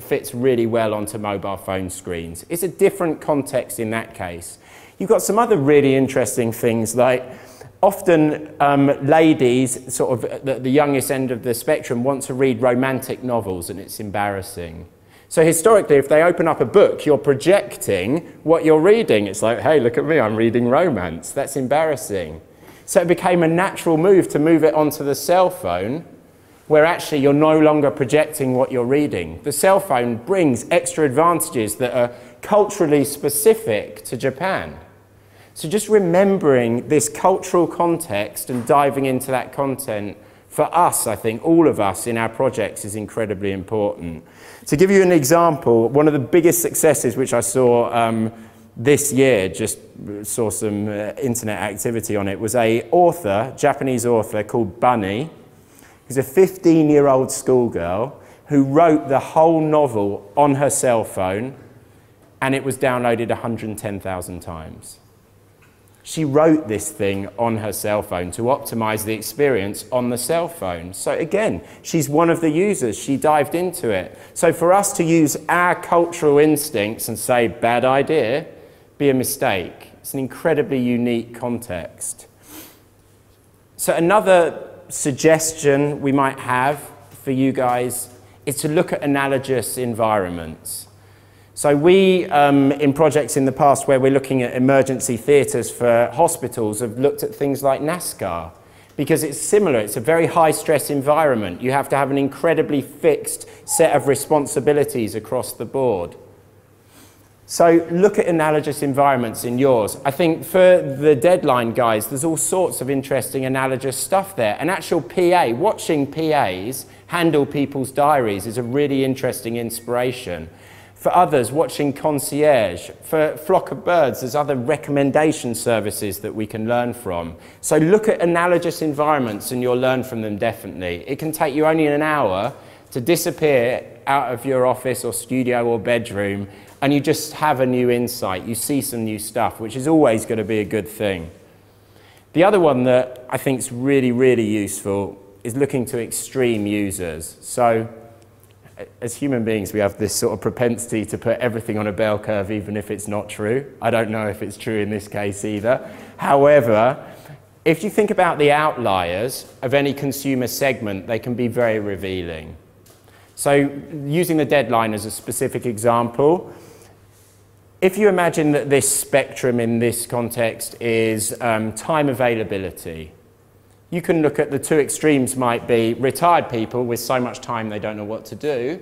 fits really well onto mobile phone screens. It's a different context in that case. You've got some other really interesting things, like often ladies, sort of at the youngest end of the spectrum, want to read romantic novels, and it's embarrassing. So historically, if they open up a book, you're projecting what you're reading. It's like, hey, look at me, I'm reading romance. That's embarrassing. So it became a natural move to move it onto the cell phone, where actually you're no longer projecting what you're reading. The cell phone brings extra advantages that are culturally specific to Japan. So just remembering this cultural context and diving into that content, for us, I think, all of us in our projects is incredibly important. To give you an example, one of the biggest successes which I saw this year, just saw some internet activity on it, was a author, Japanese author called Bunny. He's a 15-year-old schoolgirl who wrote the whole novel on her cell phone, and it was downloaded 110,000 times. She wrote this thing on her cell phone to optimize the experience on the cell phone. So again, she's one of the users. She dived into it. So for us to use our cultural instincts and say, bad idea, be a mistake. It's an incredibly unique context. So another suggestion we might have for you guys is to look at analogous environments. So we, in projects in the past where we're looking at emergency theatres for hospitals, have looked at things like NASCAR, because it's similar. It's a very high-stress environment. You have to have an incredibly fixed set of responsibilities across the board. So look at analogous environments in yours. I think for the deadline guys, there's all sorts of interesting analogous stuff there. An actual PA, watching PAs handle people's diaries is a really interesting inspiration. For others, watching concierge. For Flock of Birds, there's other recommendation services that we can learn from. So look at analogous environments and you'll learn from them definitely. It can take you only an hour to disappear out of your office or studio or bedroom, and you just have a new insight. You see some new stuff, which is always going to be a good thing. The other one that I think is really, really useful is looking to extreme users. So as human beings, we have this sort of propensity to put everything on a bell curve, even if it's not true. I don't know if it's true in this case either. However, if you think about the outliers of any consumer segment, they can be very revealing. So using the deadline as a specific example, if you imagine that this spectrum in this context is time availability, you can look at the two extremes might be retired people with so much time they don't know what to do,